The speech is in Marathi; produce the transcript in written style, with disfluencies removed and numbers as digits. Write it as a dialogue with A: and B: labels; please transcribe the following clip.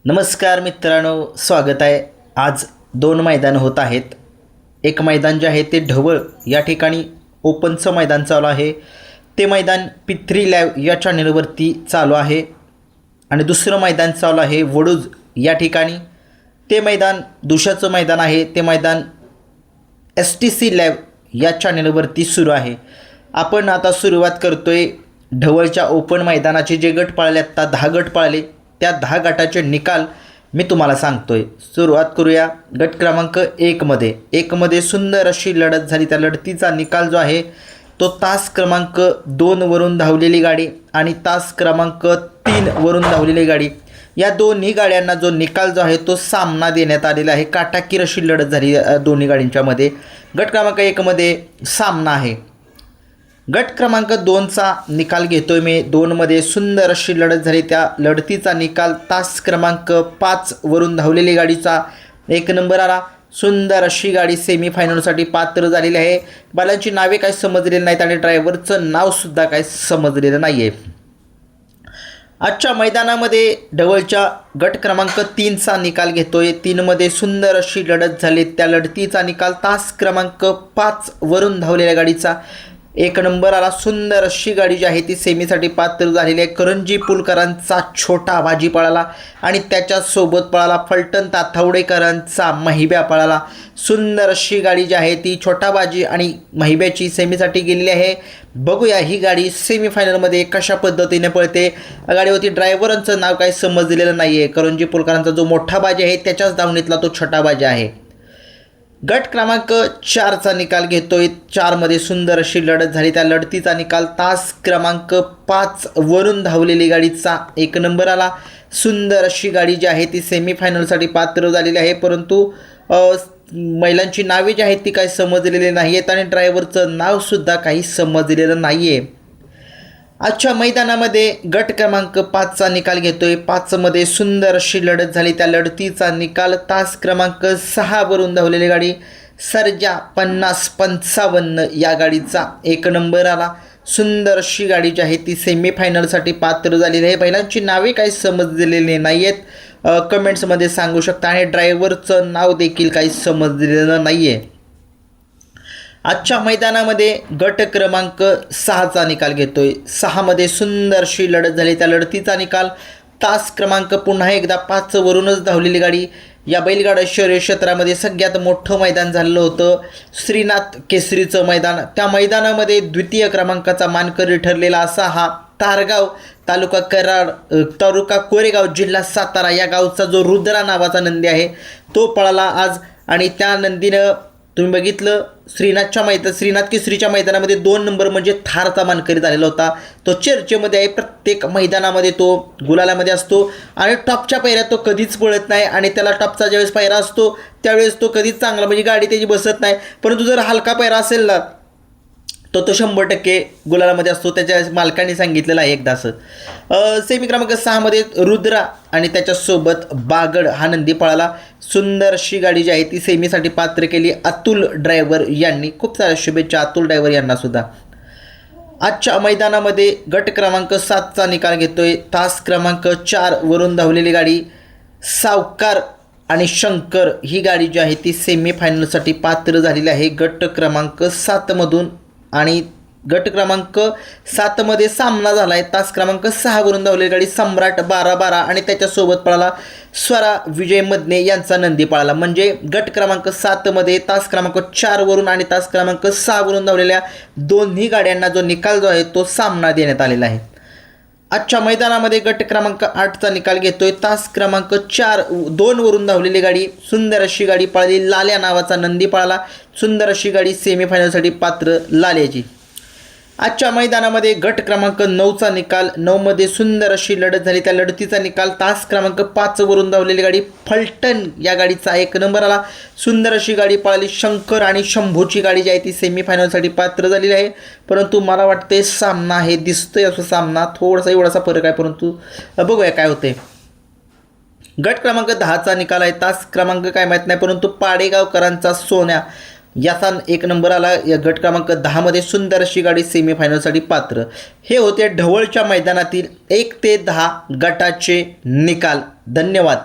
A: नमस्कार मित्रांनो, स्वागत आहे. आज दोन मैदान होत आहेत. एक मैदान जे आहे ते ढवळ या ठिकाणी ओपनचं मैदान चालू आहे. ते मैदान P3 लाईव्ह या चॅनलवरती चालू आहे आणि दुसरं मैदान चालू आहे वडूज या ठिकाणी. ते मैदान दुशाचं मैदान आहे. ते मैदान STC लाईव्ह या चॅनलवरती सुरू आहे. आपण आता सुरुवात करतोय ढवळच्या ओपन मैदानाचे. जे गट पाळले आत्ता 10 गट पाळले, त्या 10 गटाचे निकाल मी तुम्हाला सांगतोय. सुरुवात करूया गट क्रमांक 1 मध्ये सुंदर अशी लढत झाली. त्या लढतीचा निकाल जो आहे तो तास क्रमांक 2 वरून धावलेली गाडी आणि तास क्रमांक 3 वरून धावलेली गाडी, या दोन्ही गाड्यांना जो निकाल जो आहे तो सामना देण्यात आलेला आहे. काटाकीर अशी लढत झाली दोन्ही गाडींच्या मध्ये. गट क्रमांक 1 मध्ये सामना आहे. गट क्रमांक 2चा निकाल घेतोय मी. 2 मध्ये सुंदर अशी लढत झाली. त्या लढतीचा निकाल तास क्रमांक 5 वरून धावलेली गाडीचा 1 नंबर आला. सुंदर अशी गाडी सेमीफायनलसाठी पात्र झालेली आहे. बैलांची नावे काही समजलेली नाहीत आणि ड्रायव्हरचं नावसुद्धा काही समजलेलं नाही आहे. आजच्या मैदानामध्ये ढवळच्या गट क्रमांक 3चा निकाल घेतोय. 3 मध्ये सुंदर अशी लढत झाली. त्या लढतीचा निकाल तास क्रमांक 5 वरून धावलेल्या गाडीचा 1 नंबर आला. सुंदर अशी गाडी जी आहे ती सेमीसाठी पात्र झालेली आहे. करंजी पुलकरांचा छोटा भाजी पळाला आणि त्याच्यासोबत पळाला फलटण ताथवडेकरांचा महिब्या पळाला. सुंदर अशी गाडी जी आहे ती छोटा भाजी आणि महिब्याची सेमीसाठी गेलेली आहे. बघूया ही गाडी सेमीफायनलमध्ये कशा पद्धतीने पळते. गाडीवरती ड्रायव्हरांचं नाव काही समजलेलं नाही आहे. करंजी पुलकरांचा जो मोठा भाजी आहे त्याच्याच धावणीतला तो छोटा भाजी आहे. गट क्रमांक 4चा निकाल घेतोय. 4 मध्ये सुंदर अशी लढत झाली. त्या लढतीचा निकाल तास क्रमांक 5 वरून धावलेली गाडीचा 1 नंबर आला. सुंदर अशी गाडी जी आहे ती सेमीफायनलसाठी पात्र झालेली आहे. परंतु महिलांची नावे जी आहेत ती काही समजलेली नाही आहेत आणि ड्रायव्हरचं नावसुद्धा काही समजलेलं नाही आहे. आजच्या मैदानामध्ये गट क्रमांक 5चा निकाल घेतोय. 5 मध्ये सुंदर अशी लढत झाली. त्या लढतीचा निकाल तास क्रमांक 6 वरून धावलेली गाडी सर्जा 50-55 या गाडीचा 1 नंबर आला. सुंदर अशी गाडी जी आहे ती सेमीफायनलसाठी पात्र झालेली आहे. बैलांची नावे काही समजलेली नाही आहेत, कमेंट्समध्ये सांगू शकता आणि ड्रायव्हरचं नाव देखील काही समजलेलं नाही आहे. आजच्या मैदानामध्ये गट क्रमांक 6चा निकाल घेतोय. 6 मध्ये सुंदर अशी लढत झाली. त्या लढतीचा निकाल तास क्रमांक पुन्हा एकदा 5 वरूनच धावलेली गाडी. या बैलगाडा शर्यत क्षेत्रामध्ये सगळ्यात मोठं मैदान झालेलं होतं श्रीनाथ केसरीचं मैदान. त्या मैदानामध्ये द्वितीय क्रमांकाचा मानकरी ठरलेला असा हा तारगाव तालुका कोरेगाव जिल्हा सातारा या गावचा जो रुद्रा नावाचा नंदी आहे तो पळाला आज. आणि त्या नंदीनं तुम्ही बघितलं श्रीनाथ केसरीच्या मैदानामध्ये 2 नंबर म्हणजे थारचा मानकरी झालेला होता. तो चर्चेमध्ये आहे. प्रत्येक मैदानामध्ये तो गुलालामध्ये असतो आणि टॉपच्या पायऱ्यात तो कधीच पळत नाही आणि त्याला टॉपचा ज्यावेळेस पायरा असतो त्यावेळेस तो कधीच चांगला म्हणजे गाडी त्याची बसत नाही. परंतु जर हलका पायरा असेल ना तो 100% गुलालामध्ये असतो. त्याच्या मालकाने सांगितलेलं आहे एकदा असं. सेमी क्रमांक 6 मध्ये रुद्रा आणि त्याच्यासोबत बागड हा नंदी पळाला. सुंदर अशी गाडी जी आहे ती सेमीसाठी पात्र केली अतुल ड्रायव्हर यांनी. खूप साऱ्या शुभेच्छा अतुल ड्रायव्हर यांना सुद्धा. आजच्या मैदानामध्ये गट क्रमांक 7चा निकाल घेतोय. तास क्रमांक 4 वरून धावलेली गाडी सावकार आणि शंकर ही गाडी जी आहे ती सेमीफायनलसाठी पात्र झालेली आहे गट क्रमांक 7 मधून. आणि गट क्रमांक 7 मध्ये सामना झाला आहे. तास क्रमांक 6 वरून धावलेली गाडी सम्राट 12-12 आणि त्याच्यासोबत पळाला स्वरा विजय मदने यांचा नंदी पळाला. म्हणजे गट क्रमांक 7 मध्ये तास क्रमांक 4 वरून आणि तास क्रमांक 6 वरून धावलेल्या दोन्ही गाड्यांना जो निकाल जो आहे तो सामना देण्यात आलेला आहे. आजच्या मैदानामध्ये गट क्रमांक 8चा निकाल घेतोय. तास क्रमांक 2 वरून धावलेली गाडी सुंदर अशी गाडी पळाली. लाल्या नावाचा नंदी पळाला. सुंदर अशी गाडी सेमीफायनलसाठी पात्र लाल्याची. आजच्या मैदानामध्ये गट क्रमांक 9चा निकाल. 9 मध्ये सुंदर अशी लढत झाली. त्या लढतीचा निकाल तास क्रमांक 5 वरून धावलेली गाडी फलटण या गाडीचा 1 नंबर आला. सुंदर अशी गाडी पळाली. शंकर आणि शंभूची गाडी जी आहे ती सेमीफायनलसाठी पात्र झालेली आहे. परंतु मला वाटते सामना हे दिसतोय असं सामना थोडासा एवढासा फरक आहे, परंतु बघूया काय होते. गट क्रमांक 10चा निकाल आहे. तास क्रमांक काय माहीत नाही, परंतु पाडेगावकरांचा सोन्या याचा 1 नंबर आला. या गट क्रमांक 10 मध्ये सुंदर अशी गाडी सेमीफायनलसाठी पात्र. हे होते ढवळच्या मैदानातील 1 ते 10 गटाचे निकाल. धन्यवाद.